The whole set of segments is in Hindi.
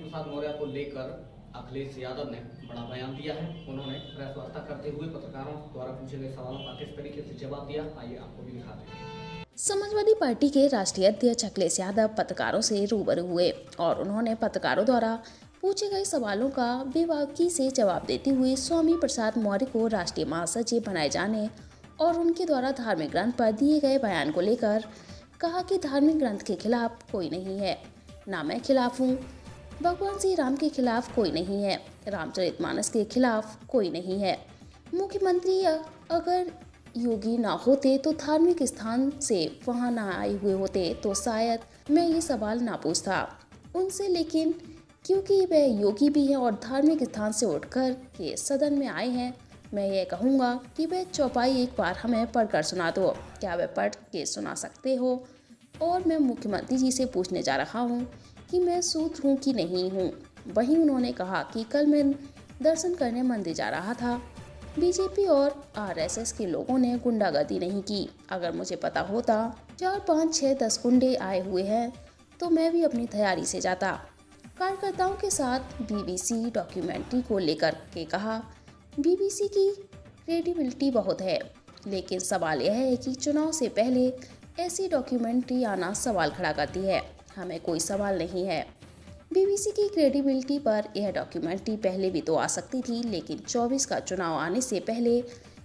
प्रसाद मौर्य को लेकर अखिलेश यादव ने बड़ा बयान दिया है। उन्होंने प्रेस वार्ता करते हुए पत्रकारों द्वारा पूछे गए सवालों का किस तरीके से जवाब दिया, आइए आपको भी दिखाते हैं। समाजवादी पार्टी के राष्ट्रीय अध्यक्ष अखिलेश यादव पत्रकारों से रूबरू हुए और उन्होंने पत्रकारों द्वारा पूछे गए सवालों का बेबाकी से जवाब देते हुए स्वामी प्रसाद मौर्य को राष्ट्रीय महासचिव बनाए जाने और उनके द्वारा धार्मिक ग्रंथ पर दिए गए बयान को लेकर कहा कि धार्मिक ग्रंथ के खिलाफ कोई नहीं है, ना मैं खिलाफ हूँ। भगवान श्री राम के खिलाफ कोई नहीं है, रामचरितमानस के खिलाफ कोई नहीं है। मुख्यमंत्री अगर योगी ना होते तो धार्मिक स्थान से वहां ना आए हुए होते तो शायद मैं ये सवाल ना पूछता उनसे, लेकिन क्योंकि वह योगी भी हैं और धार्मिक स्थान से उठकर के सदन में आए हैं, मैं ये कहूँगा कि वह चौपाई एक बार हमें पढ़कर सुना दो। क्या वह पढ़ के सुना सकते हो? और मैं मुख्यमंत्री जी से पूछने जा रहा हूँ कि मैं शूद्र हूँ कि नहीं हूँ। वहीं उन्होंने कहा कि कल मैं दर्शन करने मंदिर जा रहा था, बीजेपी और आरएसएस के लोगों ने गुंडागर्दी नहीं की। अगर मुझे पता होता 4, 5, 6, 10 गुंडे आए हुए हैं तो मैं भी अपनी तैयारी से जाता। कार्यकर्ताओं के साथ बीबीसी डॉक्यूमेंट्री को लेकर के कहा, बीबीसी की क्रेडिबिलिटी बहुत है, लेकिन सवाल यह है कि चुनाव से पहले ऐसी डॉक्यूमेंट्री आना सवाल खड़ा करती है। हमें कोई सवाल नहीं है बीबीसी की क्रेडिबिलिटी पर। यह डॉक्यूमेंट्री पहले भी तो आ सकती थी, लेकिन 24 का चुनाव आने से पहले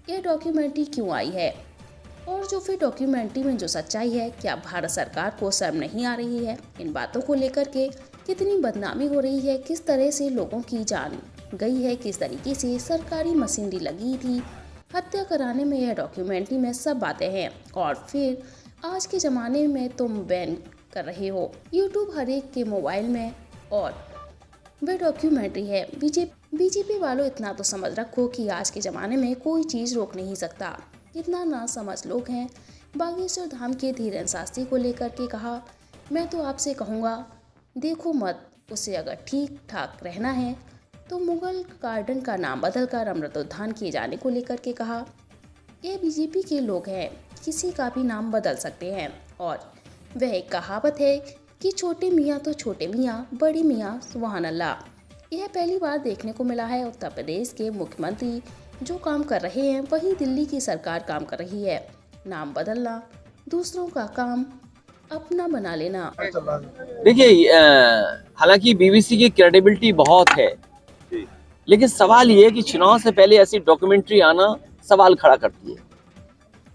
यह डॉक्यूमेंट्री क्यों आई है? और जो फिर डॉक्यूमेंट्री में जो सच्चाई है, क्या भारत सरकार को शर्म नहीं आ रही है? इन बातों को लेकर के कितनी बदनामी हो रही है, किस तरह से लोगों की जान गई है, किस तरीके से सरकारी मशीनरी लगी थी हत्या कराने में, यह डॉक्यूमेंट्री में सब बातें हैं। और फिर आज के ज़माने में तुम बैन कर रहे हो यूट्यूब हर एक के मोबाइल में, और वह डॉक्यूमेंट्री है। बीजेपी वालों, इतना तो समझ रखो कि आज के ज़माने में कोई चीज़ रोक नहीं सकता। कितना ना समझ लोग हैं। बागेश्वर धाम के धीरेन्द्र शास्त्री को लेकर के कहा, मैं तो आपसे कहूँगा देखो मत, उसे अगर ठीक ठाक रहना है तो मुगल गार्डन का नाम बदलकर अमृतोद्यान किए जाने को लेकर के कहा, ये बीजेपी के लोग हैं, किसी का भी नाम बदल सकते हैं। और वह एक कहावत है कि छोटे मियाँ तो छोटे मियाँ, बड़ी मियाँ सुभान अल्लाह। यह पहली बार देखने को मिला है। उत्तर प्रदेश के मुख्यमंत्री जो काम कर रहे हैं वही दिल्ली की सरकार काम कर रही है। नाम बदलना, दूसरों का काम अपना बना लेना। देखिए, हालांकि बीबीसी की क्रेडिबिलिटी बहुत है, लेकिन सवाल ये है कि चुनाव से पहले ऐसी डॉक्यूमेंट्री आना सवाल खड़ा करती है।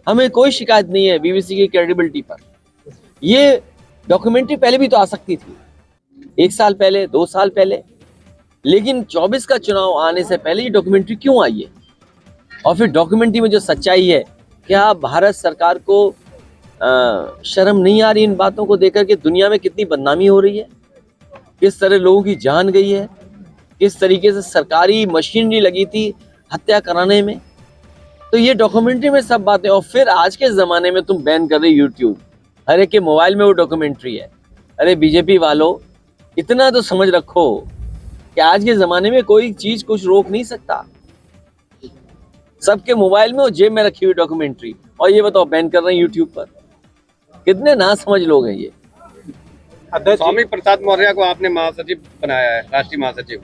हमें कोई शिकायत नहीं है बीबीसी की क्रेडिबिलिटी पर। ये डॉक्यूमेंट्री पहले भी तो आ सकती थी, 1 साल पहले, 2 साल पहले, लेकिन 24 का चुनाव आने से पहले ये डॉक्यूमेंट्री क्यों आई है? और फिर डॉक्यूमेंट्री में जो सच्चाई है, क्या भारत सरकार को शर्म नहीं आ रही इन बातों को देखकर कि दुनिया में कितनी बदनामी हो रही है, किस तरह लोगों की जान गई है, किस तरीके से सरकारी मशीनरी लगी थी हत्या कराने में? तो ये डॉक्यूमेंट्री में सब बातें। और फिर आज के ज़माने में तुम बैन कर रहे यूट्यूब, हर एक के मोबाइल में वो डॉक्यूमेंट्री है। अरे बीजेपी वालों, इतना तो समझ रखो कि आज के ज़माने में कोई चीज़ कुछ रोक नहीं सकता। सबके मोबाइल में और जेब में रखी हुई डॉक्यूमेंट्री, और ये बताओ बैन कर रहे हैं यूट्यूब पर। कितने ना समझ लोग हैं ये। स्वामी प्रसाद मौर्य को आपने महासचिव बनाया है, राष्ट्रीय महासचिव,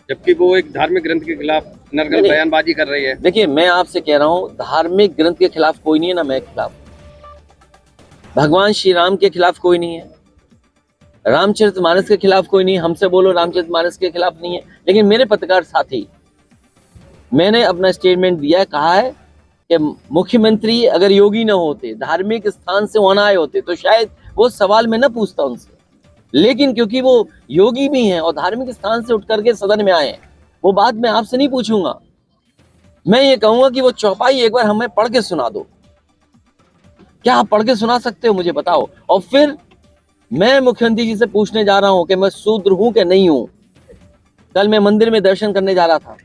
जबकि वो एक धार्मिक ग्रंथ के खिलाफ नरगल बयानबाजी कर रही है। देखिए, मैं आपसे कह रहा हूँ, धार्मिक ग्रंथ के खिलाफ कोई नहीं है, ना मैं खिलाफ। भगवान श्री राम के खिलाफ कोई नहीं है, रामचरितमानस के खिलाफ कोई नहीं। हमसे बोलो रामचरितमानस के खिलाफ नहीं है, लेकिन मेरे पत्रकार साथी, मैंने अपना स्टेटमेंट दिया है, कहा है कि मुख्यमंत्री अगर योगी न होते, धार्मिक स्थान से वहां आए होते, तो शायद वो सवाल मैं न पूछता उनसे। लेकिन क्योंकि वो योगी भी हैं और धार्मिक स्थान से उठ करके सदन में आए हैं, वो बात मैं आपसे नहीं पूछूंगा। मैं ये कहूंगा कि वो चौपाई एक बार हमें पढ़ के सुना दो। क्या आप पढ़ के सुना सकते हो, मुझे बताओ। और फिर मैं मुख्यमंत्री जी से पूछने जा रहा हूं कि मैं शूद्र हूं कि नहीं हूं। कल मैं मंदिर में दर्शन करने जा रहा था,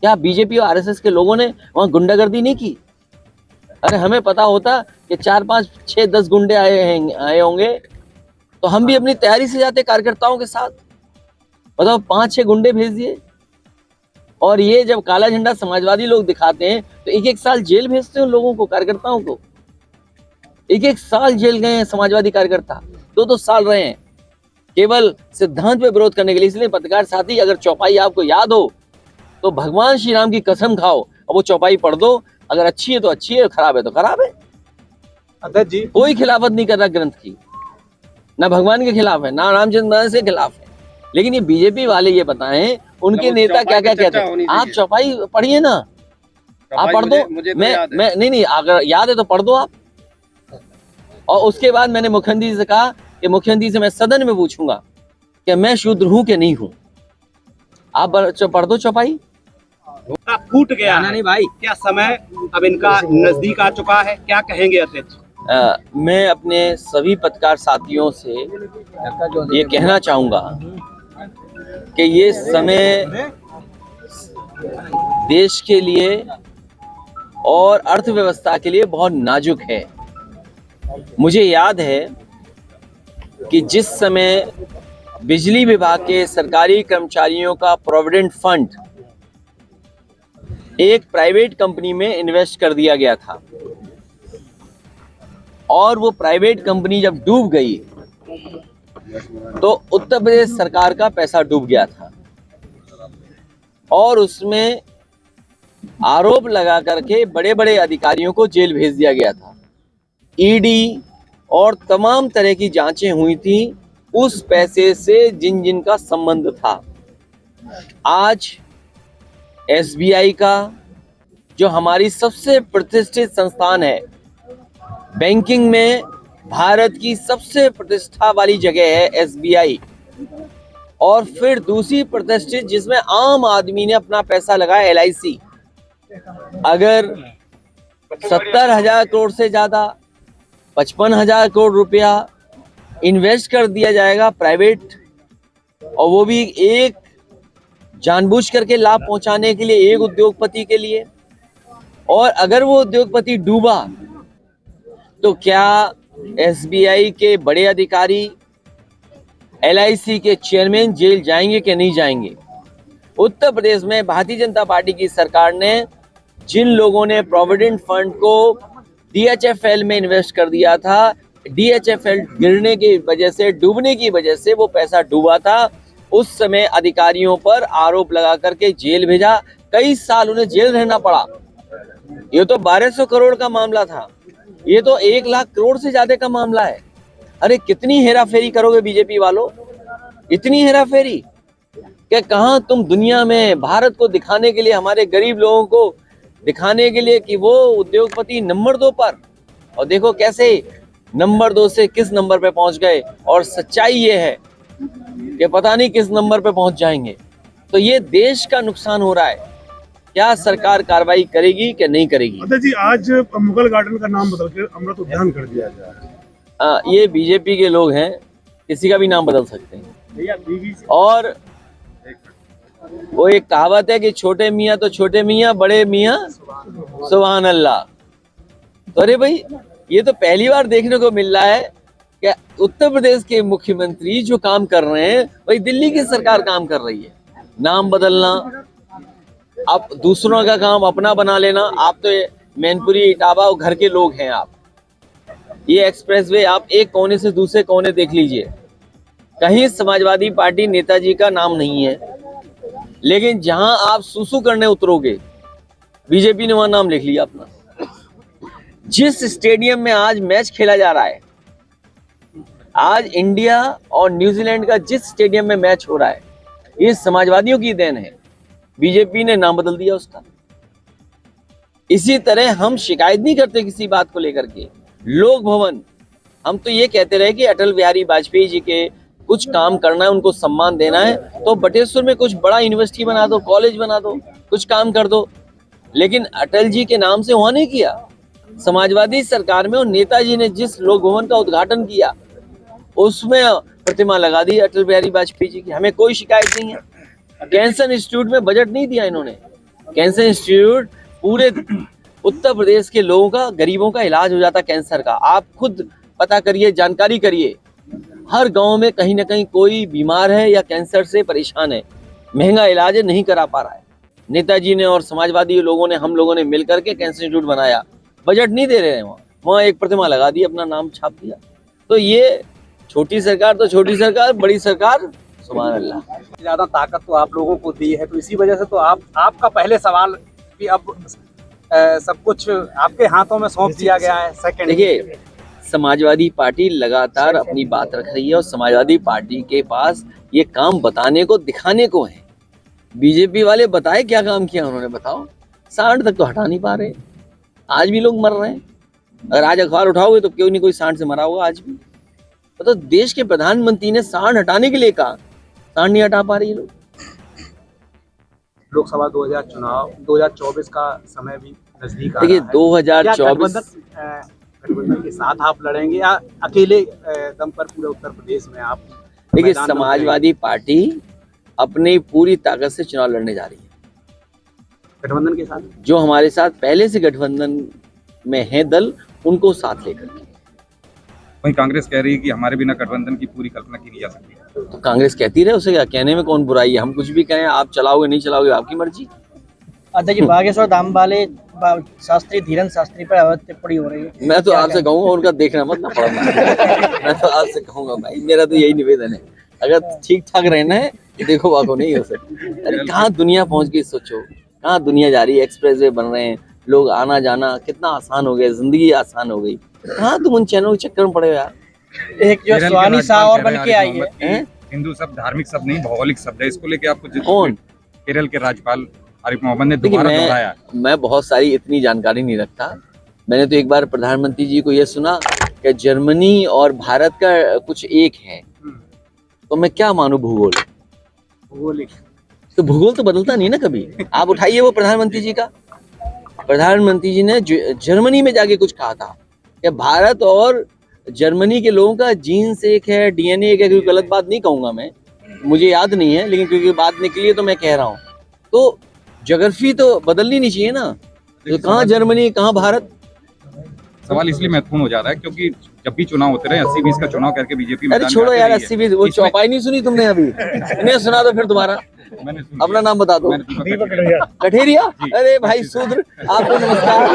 क्या बीजेपी और आरएसएस के लोगों ने वहां गुंडागर्दी नहीं की? अरे हमें पता होता कि 4, 5, 6, 10 गुंडे आए होंगे तो हम भी अपनी तैयारी से जाते कार्यकर्ताओं के साथ। बताओ, 5, 6 गुंडे भेज दिए। और ये जब काला झंडा समाजवादी लोग दिखाते हैं तो 1-1 साल जेल भेजते हैं लोगों को, कार्यकर्ताओं को। 1-1 साल जेल गए हैं समाजवादी कार्यकर्ता, 2-2 साल रहे हैं। केवल सिद्धांत पे विरोध करने के लिए। इसलिए पत्रकार साथी, अगर चौपाई आपको याद हो तो भगवान श्री राम की कसम खाओ और वो चौपाई पढ़ दो। अगर अच्छी है तो अच्छी है, खराब है तो खराब है। अध्यक्ष जी, कोई खिलाफत नहीं कर रहा ग्रंथ की, ना भगवान के खिलाफ है ना रामचंद्र मानस के खिलाफ है। लेकिन ये बीजेपी वाले ये बताएं उनके नेता क्या क्या कहते हैं। आप चौपाई पढ़िए ना, आप पढ़ दो। मैं नहीं, अगर याद है तो पढ़ दो आप। और उसके बाद मैंने मुख्यमंत्री से कहा कि मुख्यमंत्री से मैं सदन में पूछूंगा कि मैं शूद्र हूं कि नहीं हूं। आप पढ़ दो चौपाई। फूट गया नहीं भाई, क्या समय अब इनका नजदीक आ चुका है, क्या कहेंगे अध्यक्ष? मैं अपने सभी पत्रकार साथियों से ये कहना चाहूंगा कि ये समय देश के लिए और अर्थव्यवस्था के लिए बहुत नाजुक है। मुझे याद है कि जिस समय बिजली विभाग के सरकारी कर्मचारियों का प्रोविडेंट फंड एक प्राइवेट कंपनी में इन्वेस्ट कर दिया गया था और वो प्राइवेट कंपनी जब डूब गई तो उत्तर प्रदेश सरकार का पैसा डूब गया था और उसमें आरोप लगा करके बड़े बड़े अधिकारियों को जेल भेज दिया गया था। ईडी और तमाम तरह की जांचें हुई थी उस पैसे से जिन जिन का संबंध था। आज एसबीआई का, जो हमारी सबसे प्रतिष्ठित संस्थान है, बैंकिंग में भारत की सबसे प्रतिष्ठा वाली जगह है एसबीआई, और फिर दूसरी प्रतिष्ठित जिसमें आम आदमी ने अपना पैसा लगाया एलआईसी। अगर 70,000 करोड़ से ज्यादा 55,000 करोड़ रुपया इन्वेस्ट कर दिया जाएगा प्राइवेट, और वो भी एक जानबूझ करके लाभ पहुंचाने के लिए, एक उद्योगपति के लिए, और अगर वो उद्योगपति डूबा तो क्या एसबीआई के बड़े अधिकारी, एलआईसी के चेयरमैन जेल जाएंगे कि नहीं जाएंगे? उत्तर प्रदेश में भारतीय जनता पार्टी की सरकार ने जिन लोगों ने प्रोविडेंट फंड को डीएचएफएल में इन्वेस्ट कर दिया था, डीएचएफएल गिरने की वजह से, डूबने की वजह से वो पैसा डूबा था, उस समय अधिकारियों पर आरोप लगा करके जेल भेजा। कई साल उन्हें जेल रहना पड़ा। ये तो 1200 करोड़ का मामला था, ये तो 1 लाख करोड़ से ज्यादा का मामला है। अरे कितनी हेराफेरी करोगे बीजेपी वालों, इतनी हेराफेरी कि कहां तुम दुनिया में भारत को दिखाने के लिए, हमारे गरीब लोगों को दिखाने के लिए कि वो उद्योगपति नंबर 2 पर, और देखो कैसे नंबर 2 से किस नंबर पे पहुंच गए। और सच्चाई ये है कि पता नहीं किस नंबर पे पहुंच जाएंगे। तो ये देश का नुकसान हो रहा है। क्या सरकार कार्रवाई करेगी कि नहीं करेगी? अध्यक्ष जी, आज मुगल गार्डन का नाम बदल के अमृत उद्यान कर दिया गया है। ये बीजेपी के लोग हैं, किसी का भी नाम बदल सकते हैं। और वो एक कहावत है कि छोटे मियाँ तो छोटे मियाँ, बड़े मियाँ सुभान अल्लाह। तो अरे भाई, ये तो पहली बार देखने को मिल रहा है कि उत्तर प्रदेश के मुख्यमंत्री जो काम कर रहे हैं वही दिल्ली की सरकार काम कर रही है। नाम बदलना, आप दूसरों का काम अपना बना लेना। आप तो मैनपुरी, इटावा घर के लोग हैं। आप ये एक्सप्रेसवे आप एक कोने से दूसरे कोने देख लीजिए, कहीं समाजवादी पार्टी नेताजी का नाम नहीं है, लेकिन जहां आप सुसु करने उतरोगे बीजेपी ने वहां नाम लिख लिया अपना। जिस स्टेडियम में आज मैच खेला जा रहा है, आज इंडिया और न्यूजीलैंड का जिस स्टेडियम में मैच हो रहा है, ये समाजवादियों की देन है। बीजेपी ने नाम बदल दिया उसका। इसी तरह हम शिकायत नहीं करते किसी बात को लेकर के। लोक भवन, हम तो ये कहते रहे कि अटल बिहारी वाजपेयी जी के कुछ काम करना है, उनको सम्मान देना है, तो बटेश्वर में कुछ बड़ा यूनिवर्सिटी बना दो, कॉलेज बना दो, कुछ काम कर दो। लेकिन अटल जी के नाम से वहां नहीं किया। समाजवादी सरकार में और नेताजी ने जिस लोक भवन का उद्घाटन किया उसमें प्रतिमा लगा दी अटल बिहारी वाजपेयी जी की। हमें कोई शिकायत नहीं है। कैंसर इंस्टीट्यूट में बजट नहीं दिया इन्होंने। कैंसर इंस्टीट्यूट पूरे उत्तर प्रदेश के लोगों का, गरीबों का इलाज हो जाता कैंसर का। आप खुद पता करिए, जानकारी करिए, हर गांव में कहीं ना कहीं कोई बीमार है या कैंसर से परेशान है, महंगा इलाज नहीं करा पा रहा है। नेताजी ने और समाजवादी लोगों ने, हम लोगों ने मिलकर के कैंसर इंस्टीट्यूट बनाया। बजट नहीं दे रहे हैं, वहाँ एक प्रतिमा लगा दी, अपना नाम छाप दिया। तो ये छोटी सरकार तो छोटी सरकार, बड़ी सरकार सुभान अल्लाह। ज्यादा ताकत तो आप लोगों को दी है, तो इसी वजह से तो आपका पहले सवाल कि अब सब कुछ आपके हाथों में सौंप दिया गया है। सेकंड, देखिए, समाजवादी पार्टी लगातार अपनी बात रख रही है और समाजवादी पार्टी के पास ये काम बताने को, दिखाने को है। बीजेपी वाले बताए क्या काम किया उन्होंने, बताओ। सांड तक तो हटा नहीं पा रहे, आज भी लोग मर रहे हैं। अगर आज अखबार उठाओगे तो क्यों नहीं कोई सांड से मरा होगा आज भी। तो देश के प्रधानमंत्री ने सांड हटाने के लिए कहा, सांड नहीं हटा पा रही लोग। लोकसभा 2024 का समय भी नजदीक आ देखिए, रहा है। 2024 गठबंधन के साथ आप लड़ेंगे या अकेले दम पर पूरे उत्तर प्रदेश में आप? देखिए, समाजवादी पार्टी अपनी पूरी ताकत से चुनाव लड़ने जा रही है। गठबंधन के साथ जो हमारे साथ पहले से गठबंधन में है दल, उनको साथ लेकर के। वहीं कांग्रेस कह रही है कि हमारे बिना गठबंधन की पूरी कल्पना की नहीं जा सकती। तो कांग्रेस कहती रहे, उसे क्या कहने में कौन बुराई है। हम कुछ भी कहें, आप चलाओगे नहीं चलाओगे आपकी मर्जी। अध्यक्ष जी, बागेश्वर धाम वाले शास्त्री धीरेन्द्र शास्त्री पर अवैध टिप्पणी हो रही है। मैं तो आपसे कहूंगा उनका देखना मत ना पड़ना। मैं तो आपसे कहूंगा भाई, मेरा तो यही निवेदन है, अगर ठीक ठाक रहना है देखो, वाको नहीं हो सकती। अरे कहाँ दुनिया पहुंच गई, सोचो कहाँ दुनिया जा रही है। एक्सप्रेस वे बन रहे हैं, लोग आना जाना कितना आसान हो गया, जिंदगी आसान हो गई। कहाँ तुम उन चैनलों के चक्कर में पड़े हो यार। एक जो स्वामी शाह और बन के आई है। हिंदू शब्द धार्मिक शब्द नहीं, भौगोलिक शब्द है। इसको लेके आपको कौन? केरल के राज्यपाल आरिफ मोहम्मद ने दोबारा दोहराया। मैं बहुत सारी इतनी जानकारी नहीं रखता। मैंने तो एक बार प्रधानमंत्री जी को यह सुना कि जर्मनी और भारत का कुछ एक है, तो मैं क्या मानूं भूगोल। तो भूगोल तो बदलता नहीं ना कभी। आप उठाइए वो प्रधानमंत्री जी का, प्रधानमंत्री जी ने जर्मनी में जाके कुछ कहा था कि भारत और जर्मनी के लोगों का जीन्स एक है, डीएनए एक है। कोई गलत बात नहीं कहूंगा मैं, मुझे याद नहीं है, लेकिन क्योंकि बात निकली है तो मैं कह रहा हूँ। तो ज्योग्राफी तो बदलनी नहीं चाहिए ना, तो कहाँ जर्मनी कहाँ भारत। सवाल इसलिए महत्वपूर्ण हो जा रहा है क्योंकि जब भी चुनाव होते रहे 80-20 का चुनाव करके बीजेपी अरे छोड़ो यार 80-20, वो चौपाई नहीं सुनी तुमने अभी? नहीं सुना तो फिर दोबारा अपना नाम बता दो। कठेरिया। अरे भाई शूद्र, आपको नमस्कार।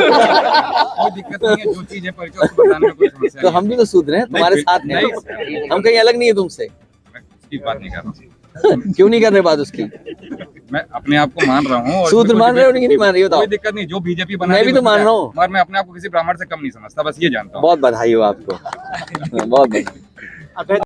कोई दिक्कत नहीं है, जो चीज है परिचय उसको बताने में कोई समस्या तो हम भी तो शूद्र हैं, तुम्हारे साथ हैं, हम कहीं अलग नहीं है तुमसे। उसकी बात नहीं कर रहा हूँ। क्यों नहीं कर रहे बात उसकी? मैं अपने आप को मान रहा हूँ। शूद्र मान रहे हो नहीं मान रही हो? कोई दिक्कत नहीं, जो बीजेपी बना मैं भी तो मान रहा हूँ, मगर मैं अपने आप को किसी ब्राह्मण से कम नहीं समझता, बस ये जानता हूँ। बहुत बधाई हो आपको, बहुत बधाई।